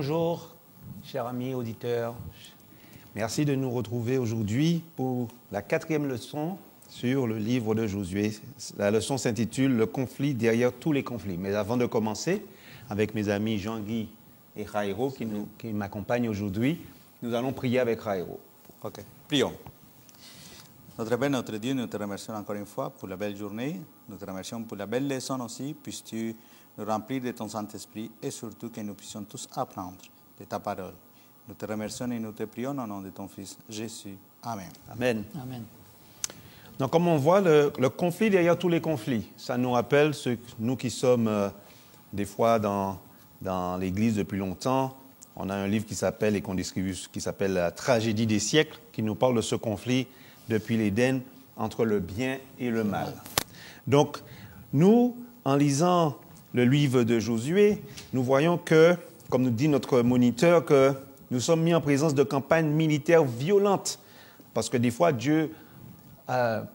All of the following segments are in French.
bonjour, chers amis auditeurs. Merci de nous retrouver aujourd'hui pour la 4e leçon sur le livre de Josué. La leçon s'intitule « Le conflit derrière tous les conflits ». Mais avant de commencer, avec mes amis Jean-Guy et Jairo qui m'accompagnent aujourd'hui, nous allons prier avec Jairo. Ok, prions. Notre Père, notre Dieu, nous te remercions encore une fois pour la belle journée. Nous te remercions pour la belle leçon aussi. Puisses-tu nous remplir de ton Saint-Esprit et surtout que nous puissions tous apprendre de ta parole. Nous te remercions et nous te prions au nom de ton Fils Jésus. Amen. Amen. Amen. Donc, comme on voit, le conflit derrière tous les conflits, ça nous rappelle, nous qui sommes des fois dans l'Église depuis longtemps, on a un livre qui s'appelle et qu'on distribue, qui s'appelle « La tragédie des siècles », qui nous parle de ce conflit depuis l'Éden entre le bien et le mal. Donc, nous, en lisant le livre de Josué, nous voyons que, comme nous dit notre moniteur, que nous sommes mis en présence de campagnes militaires violentes. Parce que des fois, Dieu,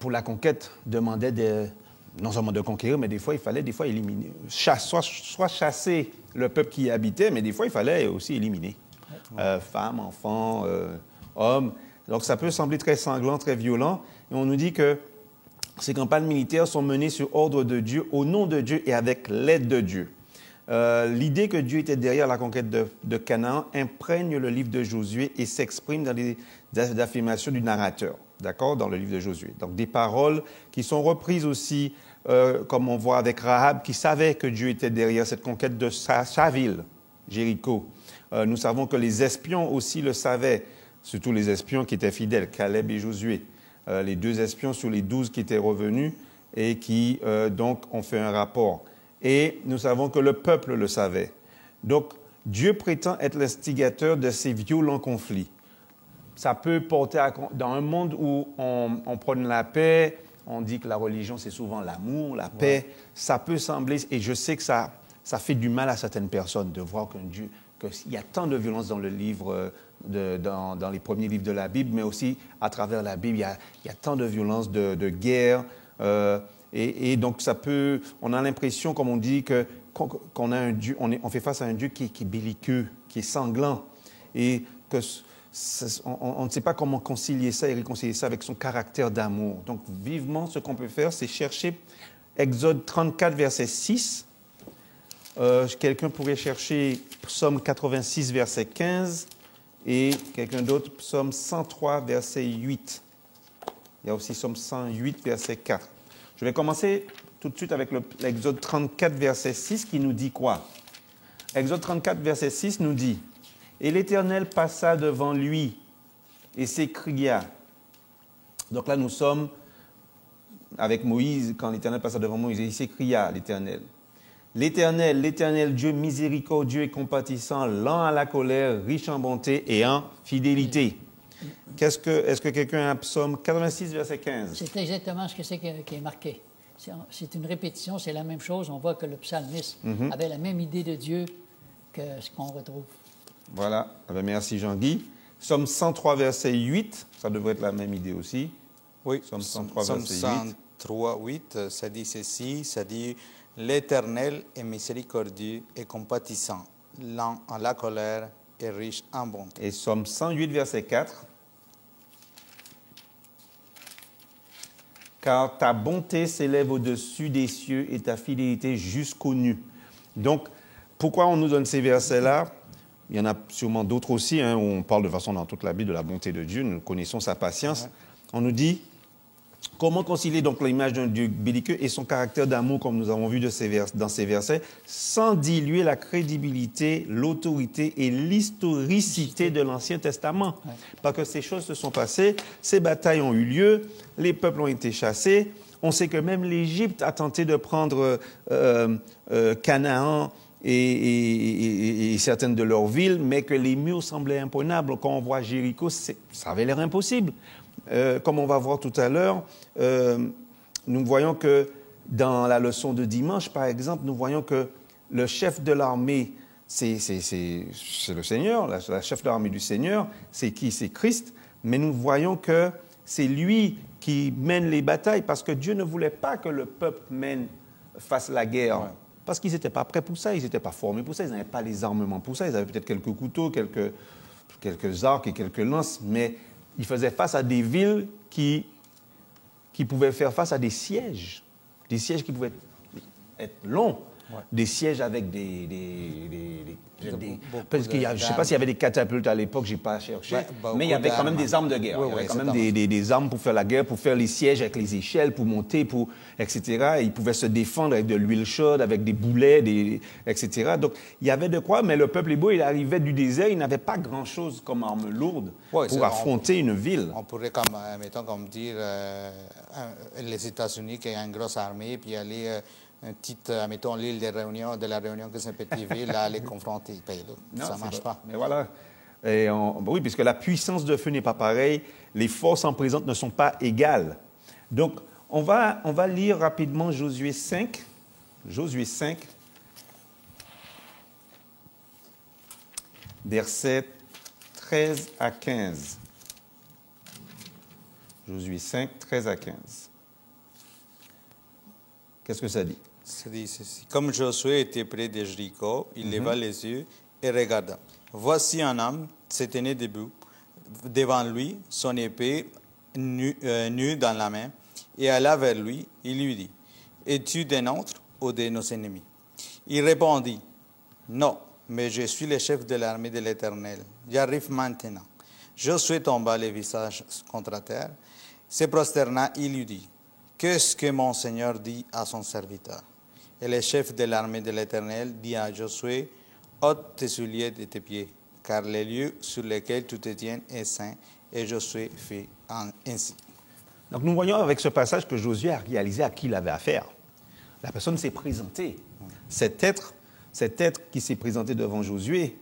pour la conquête, demandait non seulement de conquérir, mais des fois, il fallait éliminer, soit chasser le peuple qui y habitait, mais des fois, il fallait aussi éliminer femmes, enfants, hommes. Donc, ça peut sembler très sanglant, très violent. Et on nous dit que ces campagnes militaires sont menées sur ordre de Dieu, au nom de Dieu et avec l'aide de Dieu. L'idée que Dieu était derrière la conquête de Canaan imprègne le livre de Josué et s'exprime dans les affirmations du narrateur, d'accord, dans le livre de Josué. Donc, des paroles qui sont reprises aussi, comme on voit avec Rahab, qui savait que Dieu était derrière cette conquête de sa ville, Jéricho. Nous savons que les espions aussi le savaient, surtout les espions qui étaient fidèles, Caleb et Josué, les 2 espions sur les 12 qui étaient revenus et qui, donc, ont fait un rapport. Et nous savons que le peuple le savait. Donc, Dieu prétend être l'instigateur de ces violents conflits. Ça peut porter dans un monde où on prône la paix, on dit que la religion, c'est souvent l'amour, la paix. Ça peut sembler, et je sais que ça fait du mal à certaines personnes de voir qu'il y a tant de violence dans le livre, dans les premiers livres de la Bible, mais aussi à travers la Bible, il y a tant de violence, de guerre. Et donc, on a l'impression, comme on dit, qu'on a un Dieu, on fait face à un Dieu qui est belliqueux, qui est sanglant, et on ne sait pas comment concilier ça et réconcilier ça avec son caractère d'amour. Donc, vivement, ce qu'on peut faire, c'est chercher Exode 34, verset 6. Quelqu'un pourrait chercher Psaume 86, verset 15, et quelqu'un d'autre, Psaume 103, verset 8. Il y a aussi Psaume 108, verset 4. Je vais commencer tout de suite avec l'Exode 34, verset 6, qui nous dit quoi? Exode 34, verset 6 nous dit « Et l'Éternel passa devant lui et s'écria. » Donc là, nous sommes avec Moïse, quand l'Éternel passa devant Moïse, il s'écria, l'Éternel. « L'Éternel, Dieu miséricordieux et compatissant, lent à la colère, riche en bonté et en fidélité. » Est-ce que quelqu'un a un Psaume 86, verset 15? C'est exactement ce que c'est qui est marqué. C'est une répétition, c'est la même chose. On voit que le psalmiste avait la même idée de Dieu que ce qu'on retrouve. Voilà. Merci Jean-Guy. Psaume 103, verset 8, ça devrait être la même idée aussi. Oui, Psaume 103, Psaume verset 103, 8, ça dit ceci, ça dit « L'Éternel est miséricordieux et compatissant, lent à la colère et riche en bonté. » Et Psaume 108, verset 4. « Car ta bonté s'élève au-dessus des cieux et ta fidélité jusqu'aux nues. » Donc, pourquoi on nous donne ces versets-là? Il y en a sûrement d'autres aussi, où on parle de façon dans toute la Bible de la bonté de Dieu, nous connaissons sa patience. On nous dit, comment concilier donc l'image d'un Dieu belliqueux et son caractère d'amour, comme nous avons vu dans ces versets, sans diluer la crédibilité, l'autorité et l'historicité de l'Ancien Testament. Parce que ces choses se sont passées, ces batailles ont eu lieu, les peuples ont été chassés. On sait que même l'Égypte a tenté de prendre Canaan et certaines de leurs villes, mais que les murs semblaient imprenables. Quand on voit Jéricho, ça avait l'air impossible. Comme on va voir tout à l'heure, nous voyons que dans la leçon de dimanche, par exemple, nous voyons que le chef de l'armée, c'est le Seigneur, la chef de l'armée du Seigneur, c'est qui? C'est Christ. Mais nous voyons que c'est lui qui mène les batailles parce que Dieu ne voulait pas que le peuple fasse la guerre. Ouais. parce qu'ils n'étaient pas prêts pour ça, ils n'étaient pas formés pour ça, ils n'avaient pas les armements pour ça, ils avaient peut-être quelques couteaux, quelques arcs et quelques lances, mais ils faisaient face à des villes qui pouvaient faire face à des sièges qui pouvaient être longs, des sièges avec parce qu'il je ne sais pas s'il y avait des catapultes à l'époque, je n'ai pas cherché, mais il y avait quand même des armes de guerre. Il y avait quand même des armes pour faire la guerre, pour faire les sièges avec les échelles, pour monter, etc. Et ils pouvaient se défendre avec de l'huile chaude, avec des boulets, etc. Donc, il y avait de quoi, mais le peuple hébreu, il arrivait du désert, il n'avait pas grand-chose comme arme lourde pour affronter une ville. On pourrait, mettons, dire les États-Unis qui ont une grosse armée, puis aller... une petite, mettons, l'île de la Réunion, que c'est une petite ville, là, les confronter. Non, ça ne marche pas. Mais voilà. Oui, puisque la puissance de feu n'est pas pareille, les forces en présence ne sont pas égales. Donc, on va lire rapidement Josué 5. Josué 5, versets 13 à 15. Josué 5, 13 à 15. Qu'est-ce que ça dit? Ça dit ceci. Comme Josué était près de Jéricho, il leva les yeux et regarda. Voici un homme se tenait debout devant lui, son épée nue dans la main, et alla vers lui. Il lui dit, es-tu des nôtres ou de nos ennemis? Il répondit, non, mais je suis le chef de l'armée de l'Éternel. J'arrive maintenant. Josué tomba le visage contre terre, se prosterna, il lui dit, qu'est-ce que mon Seigneur dit à son serviteur? Et le chef de l'armée de l'Éternel dit à Josué, ôte tes souliers de tes pieds, car le lieu sur lequel tu te tiens est saint. Et Josué fit ainsi. Donc nous voyons avec ce passage que Josué a réalisé à qui il avait affaire. La personne s'est présentée. Cet être qui s'est présenté devant Josué,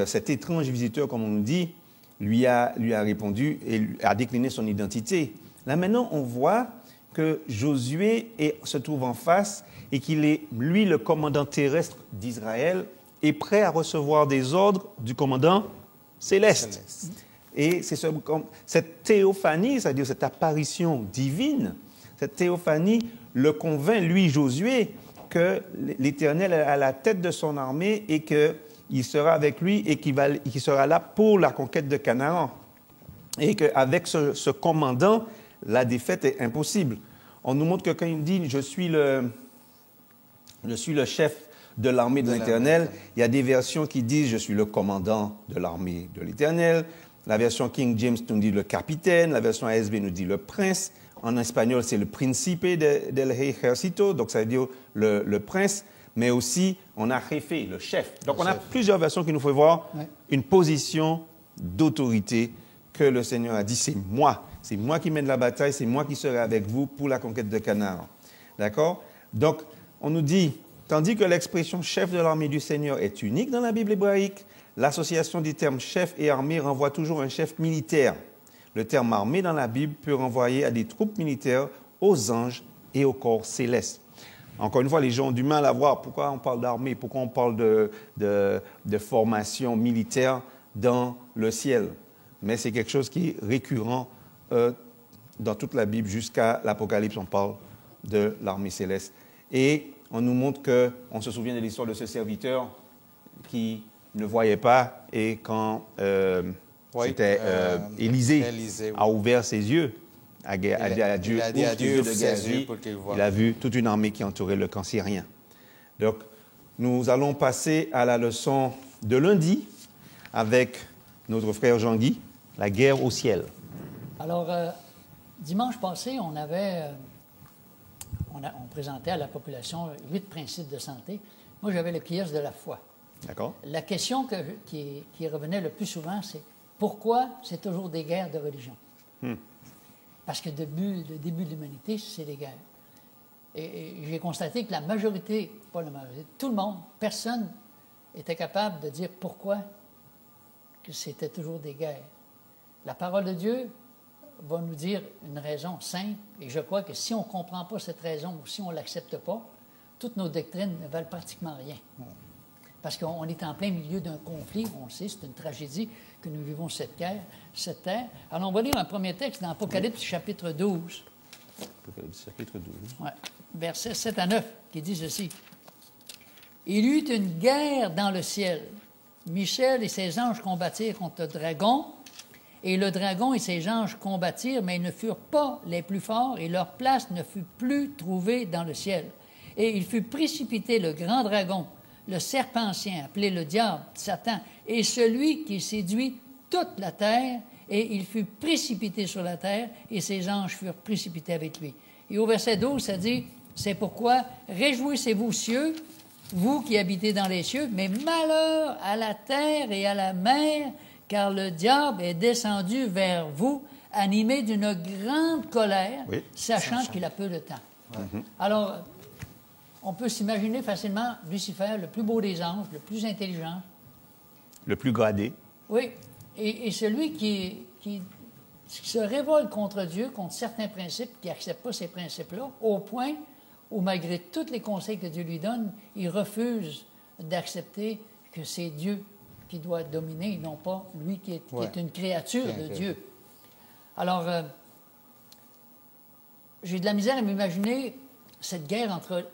cet étrange visiteur, comme on nous dit, lui a répondu et a décliné son identité. Là maintenant, on voit que Josué se trouve en face et qu'il est, lui, le commandant terrestre d'Israël, est prêt à recevoir des ordres du commandant céleste. Et c'est cette théophanie, c'est-à-dire cette apparition divine, cette théophanie le convainc, lui, Josué, que l'Éternel est à la tête de son armée et qu'il sera avec lui et qu'il sera là pour la conquête de Canaan. Et qu'avec ce commandant, la défaite est impossible. On nous montre que quand il dit « je suis le chef de l'armée de l'Éternel », il y a des versions qui disent « je suis le commandant de l'armée de l'Éternel ». La version King James nous dit « le capitaine », la version ASB nous dit « le prince ». En espagnol, c'est le principe del ejército, donc ça veut dire le prince, mais aussi on a jefe, le chef. Donc on a plusieurs versions qui nous font voir une position d'autorité que le Seigneur a dit, c'est moi qui mène la bataille, c'est moi qui serai avec vous pour la conquête de Canaan. D'accord? Donc on nous dit, tandis que l'expression chef de l'armée du Seigneur est unique dans la Bible hébraïque, l'association des termes chef et armée renvoie toujours à un chef militaire. Le terme armée dans la Bible peut renvoyer à des troupes militaires, aux anges et au corps céleste. Encore une fois, les gens ont du mal à voir pourquoi on parle d'armée, pourquoi on parle de formation militaire dans le ciel. Mais c'est quelque chose qui est récurrent dans toute la Bible. Jusqu'à l'Apocalypse, on parle de l'armée céleste. Et on nous montre qu'on se souvient de l'histoire de ce serviteur qui ne voyait pas et quand... c'était Élisée a ouvert ses yeux à Dieu, il a dit à Dieu de Gazi, il a vu toute une armée qui entourait le camp syrien. Donc, nous allons passer à la leçon de lundi avec notre frère Jean-Guy, la guerre au ciel. Alors, dimanche passé, on présentait à la population 8 principes de santé. Moi, j'avais le kiosque de la foi. D'accord. La question qui revenait le plus souvent, c'est pourquoi c'est toujours des guerres de religion? Parce que le début de l'humanité, c'est des guerres. Et j'ai constaté que la majorité, pas la majorité, tout le monde, personne était capable de dire pourquoi que c'était toujours des guerres. La parole de Dieu va nous dire une raison simple, et je crois que si on ne comprend pas cette raison ou si on ne l'accepte pas, toutes nos doctrines ne valent pratiquement rien. Parce qu'on est en plein milieu d'un conflit, on le sait, c'est une tragédie que nous vivons cette terre. Alors, on va lire un premier texte dans Apocalypse, chapitre 12. Apocalypse, chapitre 12. Ouais, versets 7 à 9, qui dit ceci. Il y eut une guerre dans le ciel. Michel et ses anges combattirent contre le dragon, et le dragon et ses anges combattirent, mais ils ne furent pas les plus forts, et leur place ne fut plus trouvée dans le ciel. Et il fut précipité le grand dragon, le serpent ancien, appelé le diable, Satan, et celui qui séduit toute la terre, et il fut précipité sur la terre, et ses anges furent précipités avec lui. Et au verset 12, ça dit, « C'est pourquoi réjouissez-vous, cieux, vous qui habitez dans les cieux, mais malheur à la terre et à la mer, car le diable est descendu vers vous, animé d'une grande colère, Oui. sachant qu'il a peu de temps. Alors, on peut s'imaginer facilement Lucifer, le plus beau des anges, le plus intelligent. Le plus gradé. Oui, et celui qui se révolte contre Dieu, contre certains principes, qui n'accepte pas ces principes-là, au point où, malgré tous les conseils que Dieu lui donne, il refuse d'accepter que c'est Dieu qui doit dominer, et non pas lui qui est une créature de Dieu. Alors, j'ai de la misère à m'imaginer cette guerre entre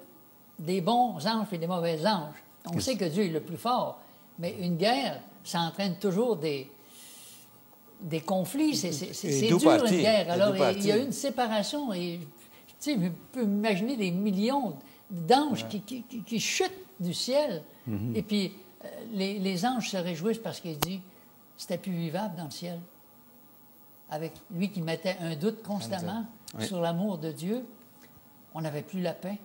des bons anges et des mauvais anges. On sait que Dieu est le plus fort, mais une guerre, ça entraîne toujours des conflits. C'est dur, une guerre. Alors, il y a une séparation. Et, tu sais, je peux imaginer des millions d'anges qui chutent du ciel. Et puis, les anges se réjouissent parce qu'ils disent c'était plus vivable dans le ciel. Avec lui qui mettait un doute constamment sur l'amour de Dieu, on n'avait plus la paix.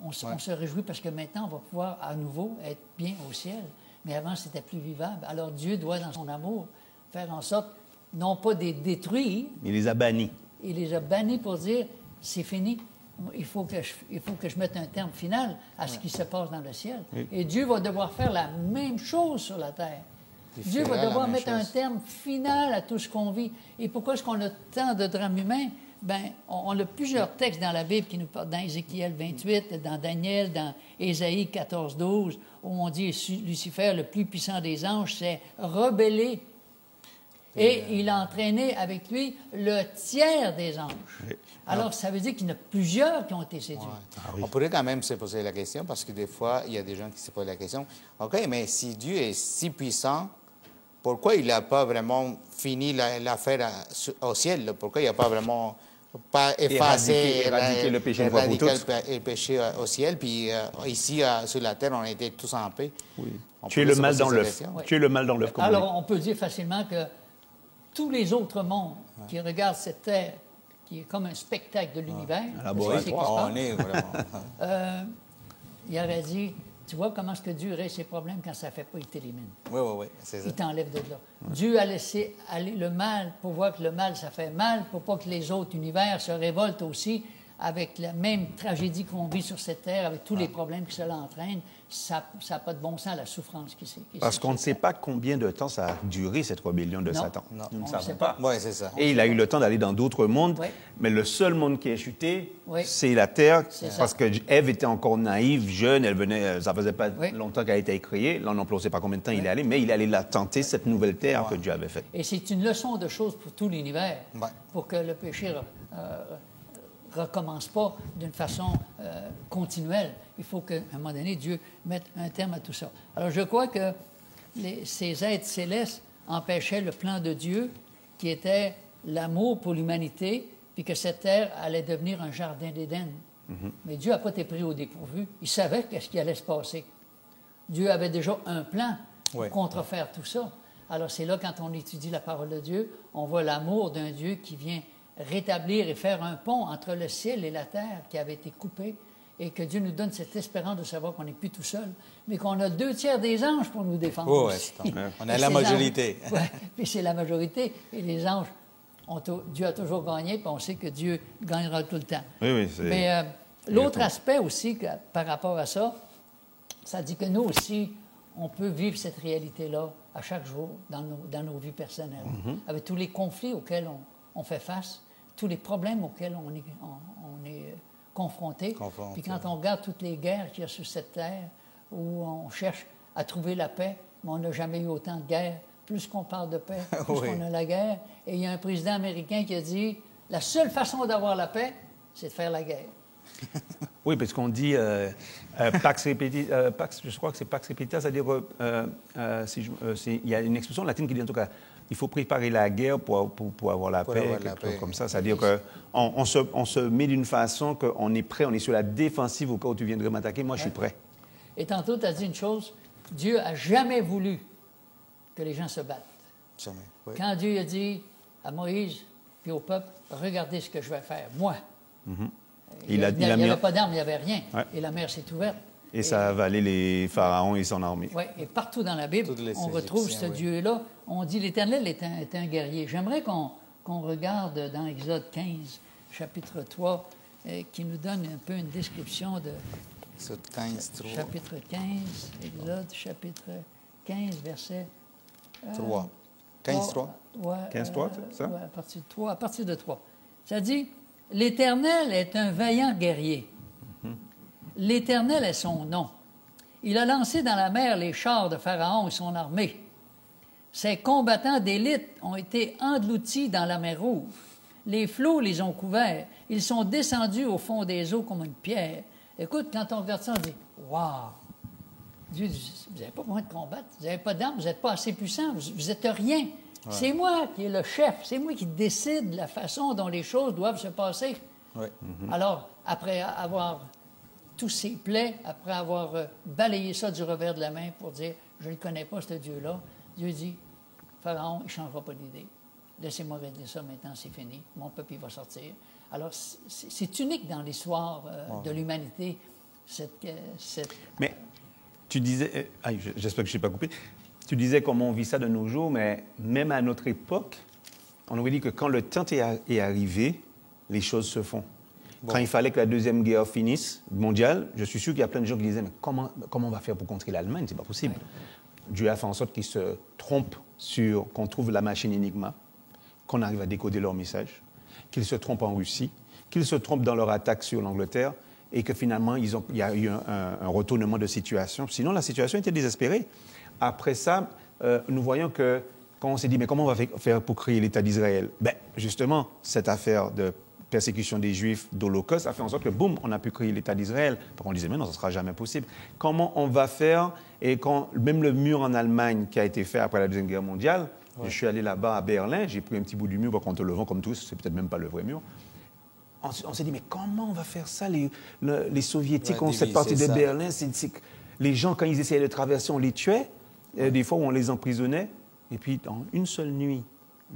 On se réjouit parce que maintenant, on va pouvoir à nouveau être bien au ciel. Mais avant, c'était plus vivable. Alors Dieu doit, dans son amour, faire en sorte, non pas de les détruire. Il les a bannis. Il les a bannis pour dire, c'est fini. Il faut que je mette un terme final à ce qui se passe dans le ciel. Oui. Et Dieu va devoir faire la même chose sur la terre. Dieu va devoir mettre un terme final à tout ce qu'on vit. Et pourquoi est-ce qu'on a tant de drames humains? Bien, on a plusieurs textes dans la Bible qui nous parlent, dans Ézéchiel 28, dans Daniel, dans Ésaïe 14, 12, où on dit Lucifer, le plus puissant des anges, s'est rebellé. Et il a entraîné avec lui le tiers des anges. Oui. Alors, ça veut dire qu'il y en a plusieurs qui ont été séduits. Ouais. Ah oui. On pourrait quand même se poser la question, parce que des fois, il y a des gens qui se posent la question, OK, mais si Dieu est si puissant, pourquoi il n'a pas vraiment fini l'affaire au ciel? Pourquoi il n'a pas vraiment effacé éradiquer le péché une fois pour toutes? Le péché au ciel, puis ici, sur la terre, on était tous en paix. Oui. Tu es le mal dans l'œuf. Tu es le mal dans l'œuf. Alors, on peut dire facilement que tous les autres mondes qui regardent cette terre, qui est comme un spectacle de l'univers, il aurait dit, tu vois comment est-ce que Dieu règle ses problèmes quand ça ne fait pas, il t'élimine. Oui, c'est ça. Il t'enlève de là. Dieu a laissé aller le mal pour voir que le mal, ça fait mal, pour pas que les autres univers se révoltent aussi avec la même tragédie qu'on vit sur cette terre, avec tous les problèmes que cela entraîne. Ça n'a pas de bon sens, la souffrance qui Parce qu'on ne sait pas combien de temps ça a duré, cette rébellion de Satan. Non, nous ne savons pas. Oui, c'est ça. Et il a eu le temps d'aller dans d'autres mondes, mais le seul monde qui est chuté, c'est la terre, parce que Ève était encore naïve, jeune, elle venait, ça faisait pas longtemps qu'elle a été créée, là, on ne sait pas combien de temps il est allé, mais il est allé la tenter, cette nouvelle terre que Dieu avait faite. Et c'est une leçon de choses pour tout l'univers, pour que le péché recommence pas d'une façon continuelle. Il faut qu'à un moment donné, Dieu mette un terme à tout ça. Alors, je crois que ces êtres célestes empêchaient le plan de Dieu, qui était l'amour pour l'humanité, puis que cette terre allait devenir un jardin d'Éden. Mais Dieu n'a pas été pris au dépourvu. Il savait qu'est-ce qui allait se passer. Dieu avait déjà un plan pour contrefaire tout ça. Alors, c'est là, quand on étudie la parole de Dieu, on voit l'amour d'un Dieu qui vient rétablir et faire un pont entre le ciel et la terre qui avait été coupé, et que Dieu nous donne cette espérance de savoir qu'on n'est plus tout seul, mais qu'on a 2/3 des anges pour nous défendre. On a la majorité. Puis c'est la majorité, et les anges, Dieu a toujours gagné, puis on sait que Dieu gagnera tout le temps. Mais l'autre aspect aussi, par rapport à ça, ça dit que nous aussi, on peut vivre cette réalité-là à chaque jour dans nos vies personnelles, avec tous les conflits auxquels on fait face, tous les problèmes auxquels on est confronté. Puis quand on regarde toutes les guerres qu'il y a sur cette terre, où on cherche à trouver la paix, mais on n'a jamais eu autant de guerres. Plus qu'on parle de paix, plus qu'on a la guerre. Et il y a un président américain qui a dit, la seule façon d'avoir la paix, c'est de faire la guerre. Oui, parce qu'on dit pax pax, je crois que c'est pax repetita, c'est-à-dire il y a une expression latine qui dit en tout cas, il faut préparer la guerre pour avoir la paix, quelque chose comme ça. C'est-à-dire qu'on se met d'une façon qu'on est prêt, on est sur la défensive au cas où tu viendrais m'attaquer, moi je suis prêt. Et tantôt, tu as dit une chose, Dieu n'a jamais voulu que les gens se battent. Jamais. Oui. Quand Dieu a dit à Moïse puis au peuple, regardez ce que je vais faire, moi. Il n'y avait pas d'armes, il n'y avait rien. Ouais. Et la mer s'est ouverte. Et ça a avalé les pharaons et son armée. Oui, et partout dans la Bible, on retrouve ce Dieu-là. On dit l'Éternel est un guerrier. J'aimerais qu'on regarde dans Exode 15, chapitre 3, qui nous donne un peu une description de... Exode 15, 3. Chapitre 15, Exode, chapitre 15, verset... 3. 15, 3. Ouais, 15, 3, c'est ça? Ouais, à partir de 3. Ça dit, l'Éternel est un vaillant guerrier. L'Éternel est son nom. Il a lancé dans la mer les chars de Pharaon et son armée. Ses combattants d'élite ont été engloutis dans la mer Rouge. Les flots les ont couverts. Ils sont descendus au fond des eaux comme une pierre. Écoute, quand on regarde ça, on dit « Wow! Dieu dit, vous n'avez pas besoin de combattre, vous n'avez pas d'armes, vous n'êtes pas assez puissant, vous n'êtes rien. Ouais. C'est moi qui est le chef, c'est moi qui décide la façon dont les choses doivent se passer. Ouais. Alors, après avoir tous ces plaies, après avoir balayé ça du revers de la main pour dire « Je ne le connais pas, ce Dieu-là », Dieu dit « Pharaon, il ne changera pas d'idée. Laissez-moi régler ça maintenant, c'est fini. Mon peuple, il va sortir. » Alors, c'est unique dans l'histoire de l'humanité, cette... Mais tu disais... j'espère que je ne t'ai pas coupé. Tu disais comment on vit ça de nos jours, mais même à notre époque, on aurait dit que quand le temps est arrivé, les choses se font. Bon. Quand il fallait que la Deuxième Guerre finisse, mondiale, je suis sûr qu'il y a plein de gens qui disaient « Mais comment on va faire pour contrer l'Allemagne? C'est pas possible. Ouais. » Dieu a fait en sorte qu'ils se trompent qu'on trouve la machine Enigma, qu'on arrive à décoder leur message, qu'ils se trompent en Russie, qu'ils se trompent dans leur attaque sur l'Angleterre et que finalement, il y a eu un retournement de situation. Sinon, la situation était désespérée. Après ça, nous voyons que quand on s'est dit « Mais comment on va faire pour créer l'État d'Israël ?» Ben, justement, cette affaire de persécution des Juifs, d'Holocauste, a fait en sorte que, boum, on a pu créer l'État d'Israël. On disait, mais non, ça ne sera jamais possible. Comment on va faire? Et quand même le mur en Allemagne qui a été fait après la Deuxième Guerre mondiale, je suis allé là-bas à Berlin, j'ai pris un petit bout du mur, contre le vent comme tous, c'est peut-être même pas le vrai mur. On s'est dit, mais comment on va faire ça? Les Soviétiques ont cette partie de Berlin. Les gens, quand ils essayaient de traverser, on les tuait. Des fois, on les emprisonnait. Et puis, en une seule nuit,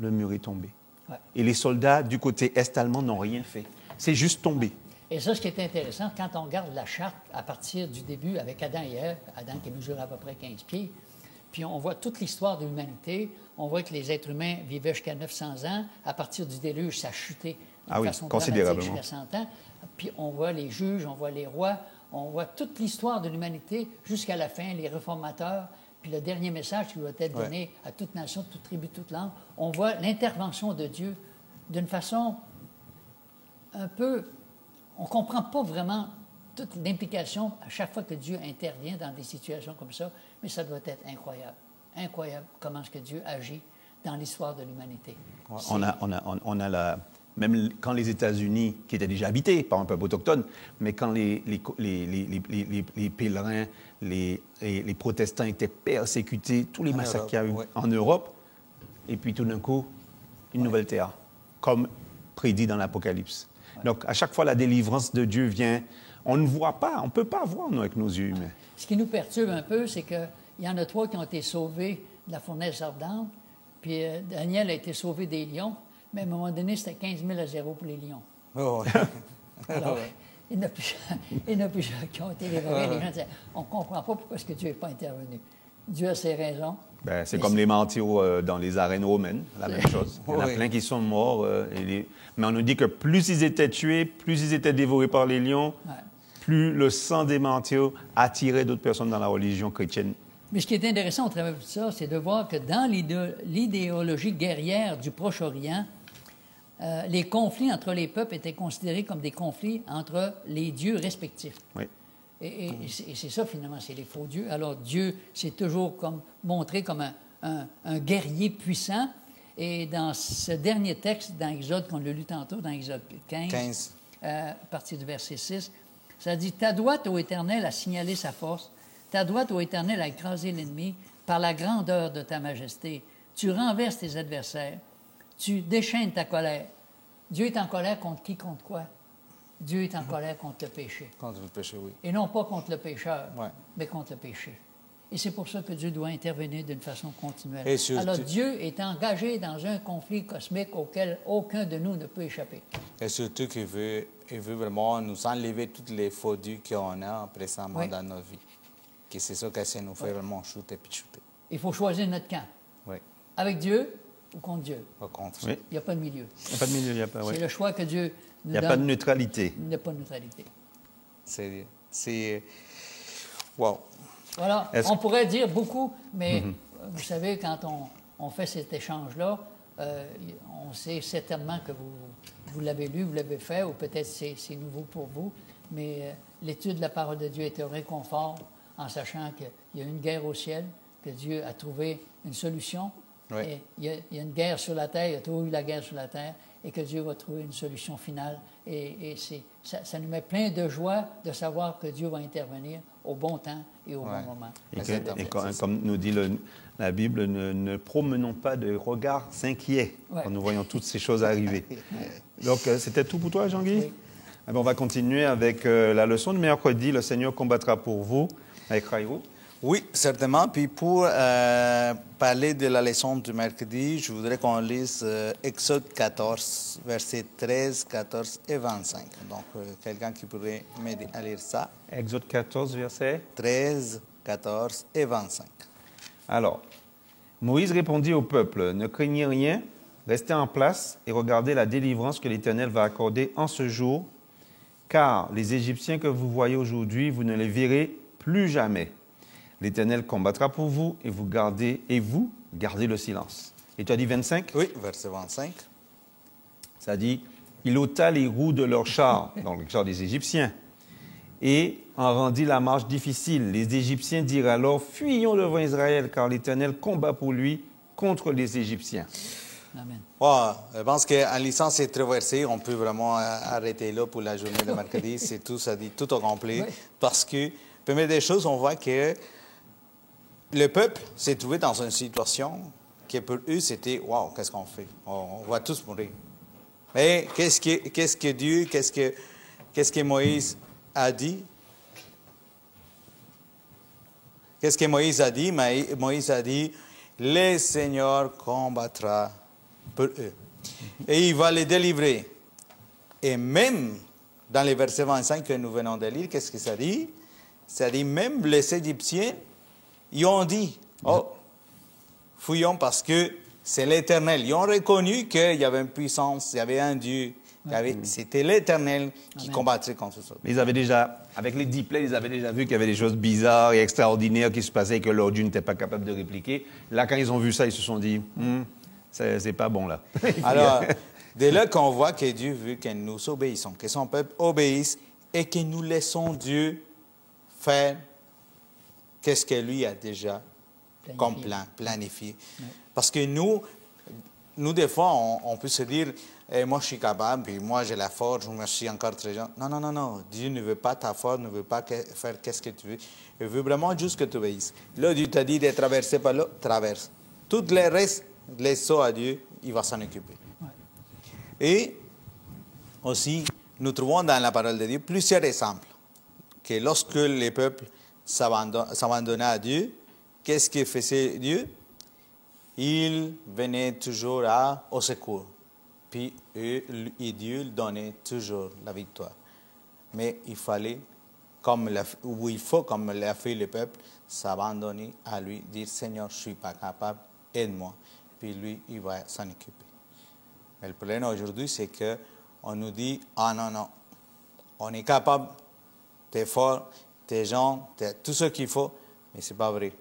le mur est tombé. Ouais. Et les soldats du côté est allemand n'ont rien fait. C'est juste tombé. Et ça, ce qui est intéressant, quand on regarde la charte à partir du début avec Adam et Ève, Adam qui mesure à peu près 15 pieds, puis on voit toute l'histoire de l'humanité, on voit que les êtres humains vivaient jusqu'à 900 ans. À partir du déluge, ça a chuté de façon dramatique jusqu'à 100 ans. Puis on voit les juges, on voit les rois, on voit toute l'histoire de l'humanité jusqu'à la fin, les réformateurs. Puis le dernier message qui doit être donné à toute nation, toute tribu, toute langue, on voit l'intervention de Dieu d'une façon un peu... On ne comprend pas vraiment toute l'implication à chaque fois que Dieu intervient dans des situations comme ça, mais ça doit être incroyable. Incroyable comment est-ce que Dieu agit dans l'histoire de l'humanité. On a même quand les États-Unis, qui étaient déjà habités par un peuple autochtone, mais quand les pèlerins, les protestants étaient persécutés, tous les massacres qu'il y a eu en Europe, et puis tout d'un coup, une nouvelle terre, comme prédit dans l'Apocalypse. Ouais. Donc, à chaque fois, la délivrance de Dieu vient. On ne voit pas, on ne peut pas voir, nous, avec nos yeux humains. Ce qui nous perturbe un peu, c'est qu'il y en a 3 qui ont été sauvés de la fournaise ardente, puis Daniel a été sauvé des lions, mais à un moment donné, c'était 15 000 à 0 pour les lions. Oh. Alors, il n'y en a plus qui ont été dévorés. Les gens disaient, on ne comprend pas pourquoi est-ce que Dieu n'est pas intervenu. Dieu a ses raisons. Ben, c'est comme les martyrs dans les arènes romaines, la même chose. Il y en a plein qui sont morts. Mais on nous dit que plus ils étaient tués, plus ils étaient dévorés par les lions, plus le sang des martyrs attirait d'autres personnes dans la religion chrétienne. Mais ce qui est intéressant au travers de ça, c'est de voir que dans l'idéologie guerrière du Proche-Orient, les conflits entre les peuples étaient considérés comme des conflits entre les dieux respectifs. Oui. Et c'est ça, finalement, c'est les faux dieux. Alors, Dieu s'est toujours montré comme un guerrier puissant. Et dans ce dernier texte, dans Exode, qu'on l'a lu tantôt, dans Exode 15. À partir du verset 6, Ça dit, ta droite, ô Éternel, a signalé sa force. Ta droite, ô Éternel, a écrasé l'ennemi par la grandeur de ta majesté. Tu renverses tes adversaires. Tu déchaînes ta colère. Dieu est en colère contre qui, contre quoi? Dieu est en colère contre le péché. Contre le péché, oui. Et non pas contre le pécheur, Ouais. mais contre le péché. Et c'est pour ça que Dieu doit intervenir d'une façon continuelle. Et surtout- Alors Dieu est engagé dans un conflit cosmique auquel aucun de nous ne peut échapper. Et surtout qu'il veut, il veut vraiment nous enlever toutes les fautes qu'on a précédemment Oui. dans nos vies. Que c'est ça que ça nous fait vraiment shooter puis shooter. Il faut choisir notre camp. Oui, Avec Dieu ou contre Dieu. au contre. Oui. Il n'y a pas de milieu. Il n'y a pas de milieu, il n'y a pas, C'est oui. le choix que Dieu nous Il n'y a donne. pas de neutralité. Il n'y a pas de neutralité. C'est... Wow. Voilà, Est-ce on pourrait dire beaucoup, mais vous savez, quand on fait cet échange-là, on sait certainement que vous l'avez lu, vous l'avez fait, ou peut-être c'est nouveau pour vous, mais l'étude de la parole de Dieu est un réconfort en sachant qu'il y a une guerre au ciel, que Dieu a trouvé une solution. Oui. Et il y a une guerre sur la terre, il y a toujours eu la guerre sur la terre, et que Dieu va trouver une solution finale. Et ça nous met plein de joie de savoir que Dieu va intervenir au bon temps et au bon moment. Et, Exactement, c'est ça. comme nous dit la Bible, ne promenons pas de regards inquiets Ouais. quand nous voyons toutes ces choses arriver. Donc, c'était tout pour toi, Jean-Guy? Oui. Eh bien, on va continuer avec la leçon de mercredi. Le Seigneur combattra pour vous, avec Raïro. Oui, certainement. Puis pour parler de la leçon du mercredi, je voudrais qu'on lise Exode 14, versets 13, 14 et 25. Donc, quelqu'un qui pourrait m'aider à lire ça. Exode 14, verset. 13, 14 et 25. Alors, Moïse répondit au peuple, « Ne craignez rien, restez en place et regardez la délivrance que l'Éternel va accorder en ce jour, car les Égyptiens que vous voyez aujourd'hui, vous ne les verrez plus jamais. L'Éternel combattra pour vous et vous gardez le silence. » Et tu as dit 25? Oui, verset 25. Ça dit, « Il ôta les roues de leurs chars, donc les chars des Égyptiens, et en rendit la marche difficile. Les Égyptiens dirent alors, « Fuyons devant Israël, car l'Éternel combat pour lui contre les Égyptiens. » Amen. Wow, je pense qu'en lisant ces trois versets, on peut vraiment arrêter là pour la journée de mercredi. C'est tout, ça dit tout au complet. Oui. Parce que, première des choses, on voit que le peuple s'est trouvé dans une situation qui pour eux, c'était « Wow, qu'est-ce qu'on fait? On va tous mourir. » Mais qu'est-ce que Dieu, qu'est-ce que Moïse a dit? Qu'est-ce que Moïse a dit? Moïse a dit « Le Seigneur combattra pour eux. Et il va les délivrer. » Et même dans les versets 25 que nous venons de lire, qu'est-ce que ça dit? Ça dit même les Égyptiens, ils ont dit « Oh, fuyons parce que c'est l'Éternel. » Ils ont reconnu qu'il y avait une puissance, il y avait un Dieu. C'était l'Éternel qui combattrait contre ça. Mais ils avaient déjà, avec les 10 plaies, ils avaient déjà vu qu'il y avait des choses bizarres et extraordinaires qui se passaient et que leur Dieu n'était pas capable de répliquer. Là, quand ils ont vu ça, ils se sont dit, c'est pas bon là. Alors, dès là qu'on voit que Dieu veut que nous obéissons, que son peuple obéisse et que nous laissons Dieu faire qu'est-ce que lui a déjà comme planifié. Ouais. Parce que nous, des fois, on peut se dire, moi je suis capable, puis moi j'ai la force, je suis encore très jeune. Non, non, non, non. Dieu ne veut pas ta force, ne veut pas faire qu'est-ce que tu veux. Il veut vraiment juste que tu obéisses. Là, Dieu t'a dit de traverser par là, traverse. Tout le reste, laisse ça à Dieu, il va s'en occuper. Ouais. Et aussi, nous trouvons dans la parole de Dieu plusieurs exemples que lorsque les peuples s'abandonnaient à Dieu, qu'est-ce que faisait Dieu? Il venait toujours au secours. Puis Dieu donnait toujours la victoire. Mais il fallait, comme l'a fait le peuple, s'abandonner à lui, dire « Seigneur, je ne suis pas capable, aide-moi. » Puis lui, il va s'en occuper. Mais le problème aujourd'hui, c'est qu'on nous dit « Ah non, non, on est capable, t'es fort, t'es jeune, t'es tout ce qu'il faut. » Mais ce n'est pas vrai.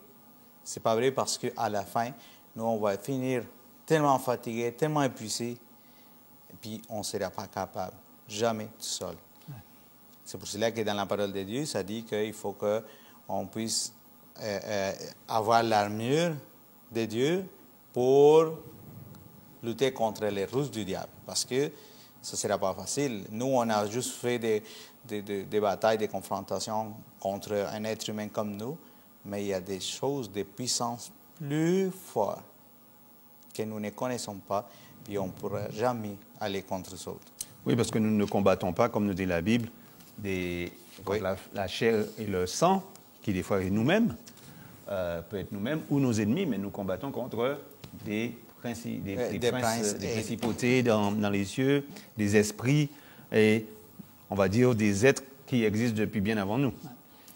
Ce n'est pas vrai parce qu'à la fin, nous, on va finir tellement fatigués, tellement épuisés, et puis on ne sera pas capable, jamais tout seul. Ouais. C'est pour cela que dans la parole de Dieu, ça dit qu'il faut qu'on puisse avoir l'armure de Dieu pour lutter contre les ruses du diable. Parce que ce ne sera pas facile. Nous, on a juste fait des batailles, des confrontations contre un être humain comme nous, mais il y a des choses, des puissances plus fortes que nous ne connaissons pas, puis on ne pourra jamais aller contre eux autres. Oui, parce que nous ne combattons pas, comme nous dit la Bible, contre la chair et le sang, qui des fois est nous-mêmes, peut être nous-mêmes ou nos ennemis, mais nous combattons contre des principautés dans les cieux, des esprits et, on va dire, des êtres qui existent depuis bien avant nous.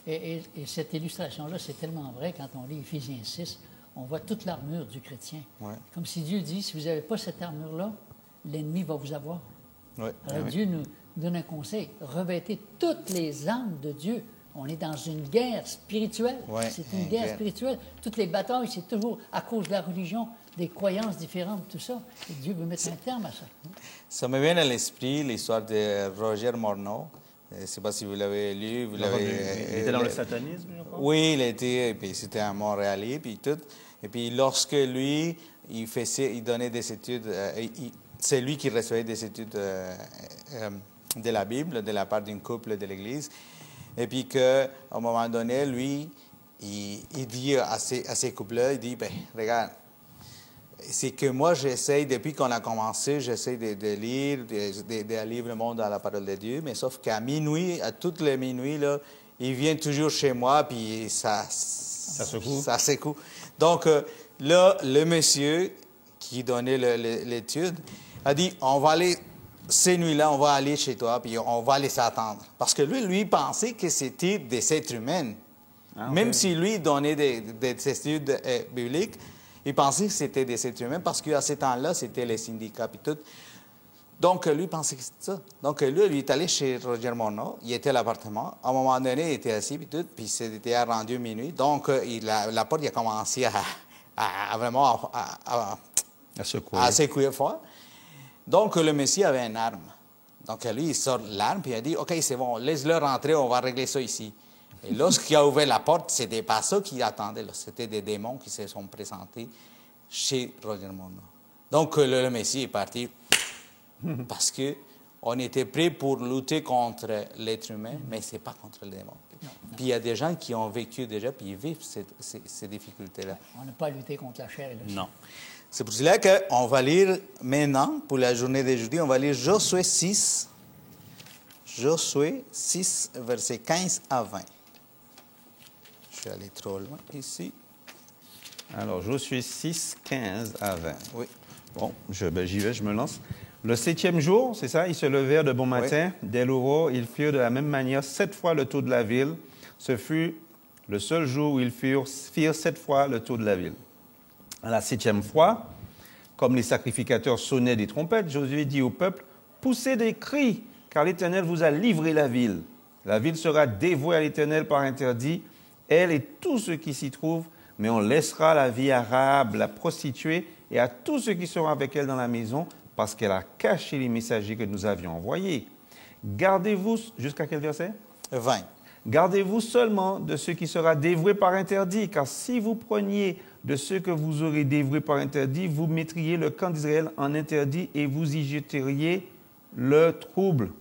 Et cette illustration-là, c'est tellement vrai quand on lit Éphésiens 6, on voit toute l'armure du chrétien. Ouais. Comme si Dieu dit, si vous n'avez pas cette armure-là, l'ennemi va vous avoir. Ouais. Alors Dieu nous donne un conseil, revêtez toutes les armes de Dieu. On est dans une guerre spirituelle. Ouais, c'est une guerre spirituelle. Toutes les batailles, c'est toujours à cause de la religion, des croyances différentes, tout ça. Et Dieu veut mettre un terme à ça. Ça me vient à l'esprit l'histoire de Roger Morneau. Je ne sais pas si vous l'avez lu. Il était dans le satanisme, je crois? Oui, il était, et puis c'était un Montréalais, puis tout. Et puis lorsque lui, il donnait des études, c'est lui qui recevait des études de la Bible de la part d'un couple de l'Église. Et puis qu'à un moment donné, lui, il dit à ces couples-là, il dit, ben, regarde, c'est que moi, j'essaie, depuis qu'on a commencé, j'essaie de lire, de lire le monde dans la parole de Dieu, mais sauf qu'à minuit, à toutes les minuit, là, il vient toujours chez moi, puis ça secoue. Donc, là, le monsieur qui donnait l'étude a dit, on va aller, ces nuits-là, on va aller chez toi, puis on va les attendre. Parce que lui pensait que c'était des êtres humains. Ah, okay. Même si lui donnait des études bibliques, il pensait que c'était des êtres humains parce qu'à ce temps-là, c'était les syndicats et tout. Donc, lui pensait que c'était ça. Donc, lui est allé chez Roger Morneau. Il était à l'appartement. À un moment donné, il était assis et tout. Puis, c'était rendu minuit. Donc, la porte a commencé à vraiment secouer fort. Donc, le monsieur avait une arme. Donc, lui, il sort l'arme puis il a dit, OK, c'est bon, laisse-le rentrer, on va régler ça ici. Et lorsqu'il a ouvert la porte, ce n'était pas ça qu'il attendait. C'était des démons qui se sont présentés chez Roger Morneau. Donc, le Messie est parti parce qu'on était prêt pour lutter contre l'être humain, mais ce n'est pas contre le démon. Puis il y a des gens qui ont vécu déjà, puis ils vivent ces difficultés-là. On n'a pas lutté contre la chair et le sang. Non. C'est pour cela qu'on va lire maintenant, pour la journée d'aujourd'hui, on va lire Josué 6. Josué 6, versets 15 à 20. Je vais aller trop loin ici. Alors, Josué 6, 15 à 20. Oui. Bon, j'y vais, je me lance. Le 7e jour, c'est ça, ils se levèrent de bon matin. Oui. Dès l'aurore, ils firent de la même manière 7 fois le tour de la ville. Ce fut le seul jour où ils firent 7 fois le tour de la ville. À la 7e fois, comme les sacrificateurs sonnaient des trompettes, Josué dit au peuple, « Poussez des cris, car l'Éternel vous a livré la ville. La ville sera dévouée à l'Éternel par interdit, elle et tous ceux qui s'y trouvent, mais on laissera la vie à Rahab, la prostituée, et à tous ceux qui seront avec elle dans la maison, parce qu'elle a caché les messagers que nous avions envoyés. Gardez-vous, jusqu'à quel verset? 20. Gardez-vous seulement de ce qui sera dévoué par interdit, car si vous preniez de ce que vous aurez dévoué par interdit, vous mettriez le camp d'Israël en interdit et vous y jeteriez le trouble.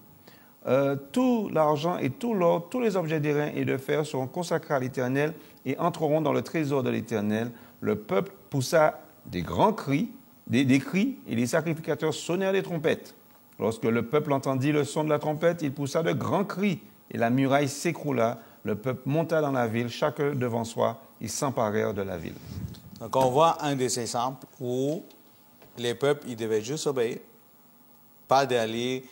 Tout l'argent et tout l'or, tous les objets d'airain et de fer seront consacrés à l'Éternel et entreront dans le trésor de l'Éternel. Le peuple poussa des grands cris, des cris, et les sacrificateurs sonnèrent des trompettes. Lorsque le peuple entendit le son de la trompette, il poussa de grands cris, et la muraille s'écroula. Le peuple monta dans la ville, chacun devant soi, ils s'emparèrent de la ville. Donc, on voit un des exemples où les peuples, ils devaient juste obéir, pas d'aller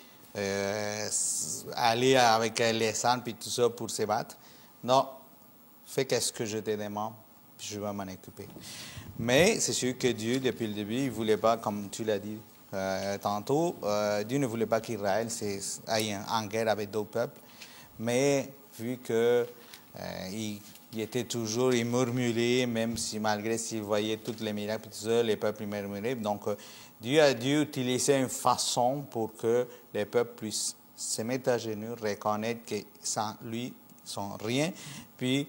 aller avec les armes et tout ça pour se battre. Non, fais qu'est-ce que je te demande, puis je vais m'en occuper. Mais c'est sûr que Dieu, depuis le début, il ne voulait pas, comme tu l'as dit tantôt, Dieu ne voulait pas qu'Israël aille en guerre avec d'autres peuples. Mais vu que il était toujours, il murmurait, même si malgré s'il voyait tous les miracles et tout ça, les peuples murmuraient. Donc, Dieu a dû utiliser une façon pour que les peuples puissent se mettre à genoux, reconnaître que sans lui, ils ne sont rien. Puis,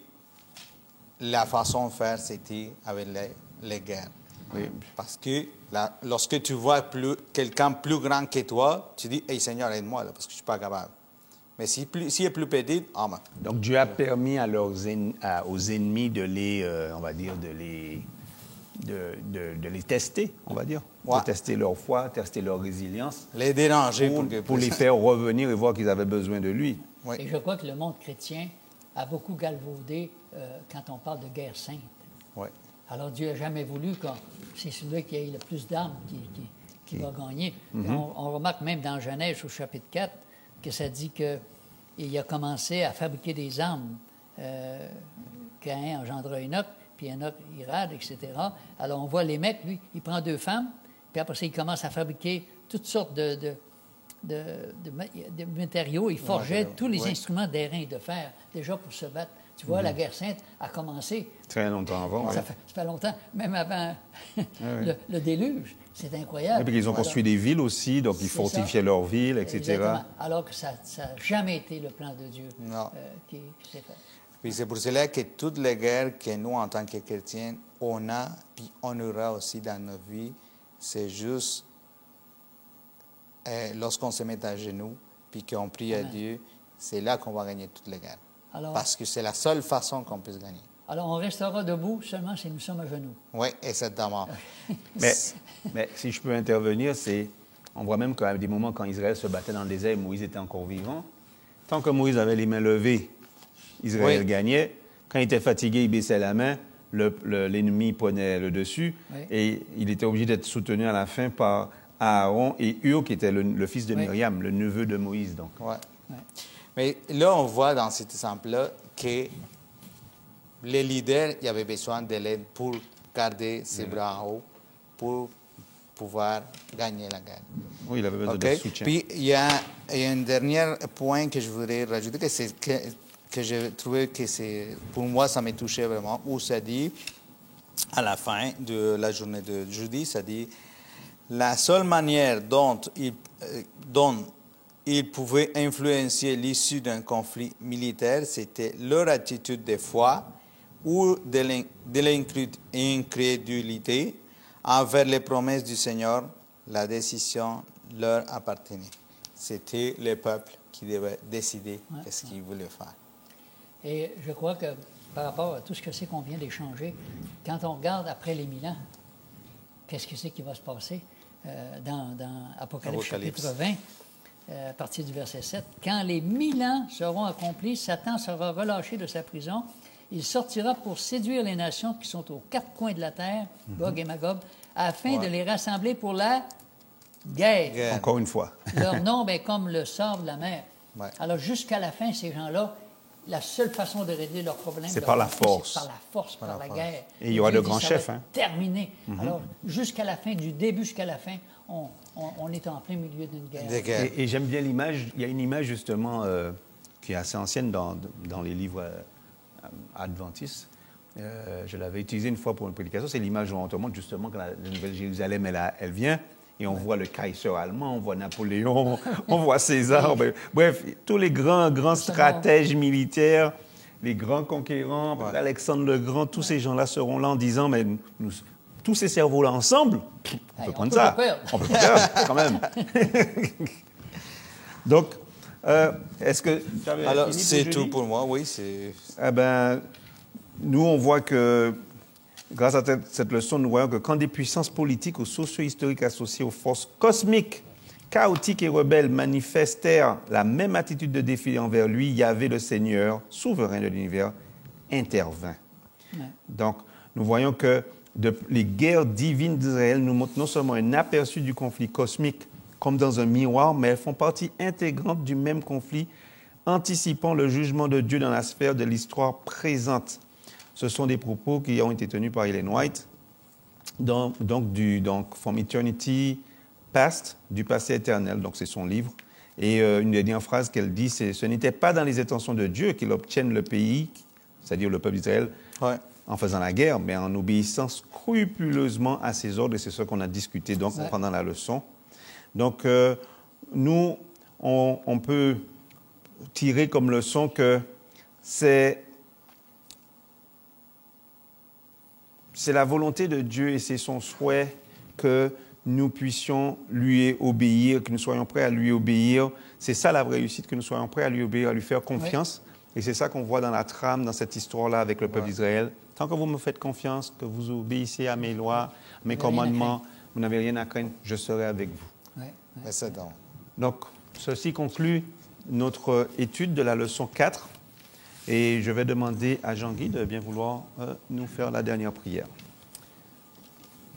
la façon de faire, c'était avec les guerres. Oui. Parce que lorsque tu vois quelqu'un plus grand que toi, tu dis, hey Seigneur, aide-moi, là, parce que je ne suis pas capable. Mais s'il est plus petit, ah ben. Donc Dieu a permis aux ennemis de les, on va dire, de les tester, on va dire. Ouais. De tester leur foi, tester leur résilience. Les déranger pour les faire revenir et voir qu'ils avaient besoin de lui. Oui. Et je crois que le monde chrétien a beaucoup galvaudé quand on parle de guerre sainte. Oui. Alors Dieu n'a jamais voulu que c'est celui qui a le plus d'armes qui va gagner. On remarque même dans Genèse au chapitre 4 que ça dit qu'il a commencé à fabriquer des armes. Caïn engendra Enoch, puis Enoch Irad, etc. Alors on voit les mecs, lui, il prend 2 femmes, puis après ça, il commence à fabriquer toutes sortes de matériaux. Il forgeait tous les instruments d'airain et de fer, déjà pour se battre. Tu vois, la guerre sainte a commencé. Très longtemps avant. Ça fait longtemps, même avant le déluge. C'est incroyable. Et puis ils ont construit des villes aussi, donc ils fortifiaient leurs villes, etc. Exactement. Alors que ça n'a jamais été le plan de Dieu qui s'est fait. Puis c'est pour cela que toutes les guerres que nous, en tant que chrétiens, on a, puis on aura aussi dans nos vies, c'est juste lorsqu'on se met à genoux, puis qu'on prie à Dieu, c'est là qu'on va gagner toutes les guerres. Parce que c'est la seule façon qu'on puisse gagner. Alors, on restera debout seulement si nous sommes à genoux. Oui, exactement. mais si je peux intervenir, on voit même qu'à des moments quand Israël se battait dans le désert, Moïse était encore vivant. Tant que Moïse avait les mains levées, Israël gagnait. Quand il était fatigué, il baissait la main, l'ennemi prenait le dessus, et il était obligé d'être soutenu à la fin par Aaron et Hur, qui était le fils de Myriam, le neveu de Moïse. Donc. Ouais. Mais là, on voit dans cet exemple-là que les leaders, il y avait besoin de l'aide pour garder ses bras en haut, pour pouvoir gagner la guerre. Oui, il avait besoin de soutien. Puis, il y a un dernier point que je voudrais rajouter, que j'ai trouvé que pour moi, ça m'a touché vraiment, où ça dit, à la fin de la journée de jeudi, ça dit, la seule manière dont ils pouvaient influencer l'issue d'un conflit militaire, c'était leur attitude de foi ou de l'incrédulité envers les promesses du Seigneur. La décision leur appartenait. C'était le peuple qui devait décider ce qu'il voulait faire. Et je crois que par rapport à tout ce que c'est qu'on vient d'échanger, quand on regarde après les 1000 ans, qu'est-ce que c'est qui va se passer dans Apocalypse chapitre 20, à partir du verset 7. Quand les 1000 ans seront accomplis, Satan sera relâché de sa prison. Il sortira pour séduire les nations qui sont aux 4 coins de la terre, Gog et Magog, afin de les rassembler pour la guerre. Encore une fois. Leur nombre est comme le sable de la mer. Ouais. Alors, jusqu'à la fin, ces gens-là, la seule façon de régler leurs problèmes, c'est par la force. C'est par la force, par la guerre. Et il y aura de grands chefs. Terminé. Alors, jusqu'à la fin, du début jusqu'à la fin, on est en plein milieu d'une guerre. Et j'aime bien l'image. Il y a une image, justement, qui est assez ancienne dans les livres adventistes. Je l'avais utilisée une fois pour une prédication. C'est l'image où on te montre, justement, que la Nouvelle Jérusalem, elle vient. Et on voit le Kaiser allemand, on voit Napoléon, on voit César. Bref, tous les grands stratèges militaires, les grands conquérants, Alexandre le Grand, tous ces gens-là seront là en disant, mais tous ces cerveaux-là ensemble, on peut prendre ça. On peut perdre, quand même. Donc, est-ce que tu avais Alors, fini c'est pour tout jeudi? pour moi, oui. Eh bien, nous, on voit que, grâce à cette leçon, nous voyons que quand des puissances politiques ou socio-historiques associées aux forces cosmiques, chaotiques et rebelles manifestèrent la même attitude de défi envers lui, Yahvé, le Seigneur, souverain de l'univers, intervint. Ouais. Donc, nous voyons que les guerres divines d'Israël nous montrent non seulement un aperçu du conflit cosmique comme dans un miroir, mais elles font partie intégrante du même conflit, anticipant le jugement de Dieu dans la sphère de l'histoire présente. Ce sont des propos qui ont été tenus par Ellen White, donc From Eternity Past, du passé éternel, donc c'est son livre. Et une dernière phrase qu'elle dit, c'est « Ce n'était pas dans les intentions de Dieu qu'il obtienne le pays, c'est-à-dire le peuple d'Israël, en faisant la guerre, mais en obéissant scrupuleusement à ses ordres. » Et c'est ce qu'on a discuté donc pendant la leçon. Donc, nous, on peut tirer comme leçon que c'est c'est la volonté de Dieu et c'est son souhait que nous puissions lui obéir, que nous soyons prêts à lui obéir. C'est ça la vraie réussite, que nous soyons prêts à lui obéir, à lui faire confiance. Oui. Et c'est ça qu'on voit dans la trame, dans cette histoire-là avec le peuple d'Israël. Tant que vous me faites confiance, que vous obéissez à mes lois, à mes commandements, vous n'avez rien à craindre, je serai avec vous. Oui. Mais c'est donc. Donc, ceci conclut notre étude de la leçon 4. Et je vais demander à Jean-Guy de bien vouloir nous faire la dernière prière.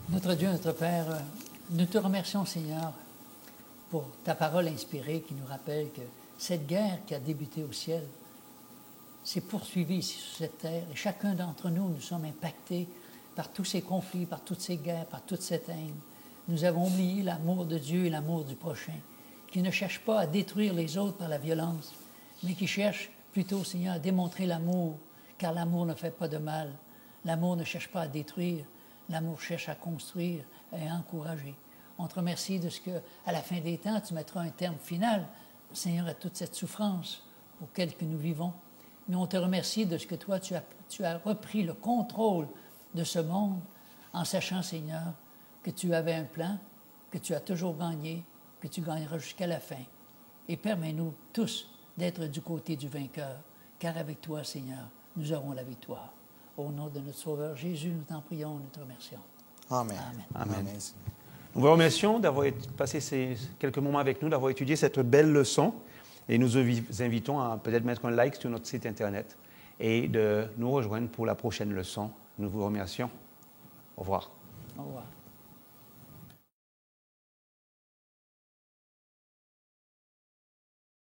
Notre Dieu, notre Père, nous te remercions, Seigneur, pour ta parole inspirée qui nous rappelle que cette guerre qui a débuté au ciel s'est poursuivie ici sur cette terre. Et chacun d'entre nous, nous sommes impactés par tous ces conflits, par toutes ces guerres, par toute cette haine. Nous avons oublié l'amour de Dieu et l'amour du prochain, qui ne cherche pas à détruire les autres par la violence, mais qui cherche plutôt, Seigneur, à démontrer l'amour, car l'amour ne fait pas de mal. L'amour ne cherche pas à détruire, l'amour cherche à construire et à encourager. On te remercie de ce qu'à la fin des temps, tu mettras un terme final, Seigneur, à toute cette souffrance auquel que nous vivons. Mais on te remercie de ce que toi, tu as repris le contrôle de ce monde en sachant, Seigneur, que tu avais un plan, que tu as toujours gagné, que tu gagneras jusqu'à la fin. Et permets-nous tous d'être du côté du vainqueur, car avec toi, Seigneur, nous aurons la victoire. Au nom de notre Sauveur Jésus, nous t'en prions, nous te remercions. Amen. Amen. Amen. Nous vous remercions d'avoir passé ces quelques moments avec nous, d'avoir étudié cette belle leçon. Et nous vous invitons à peut-être mettre un like sur notre site Internet et de nous rejoindre pour la prochaine leçon. Nous vous remercions. Au revoir. Au revoir.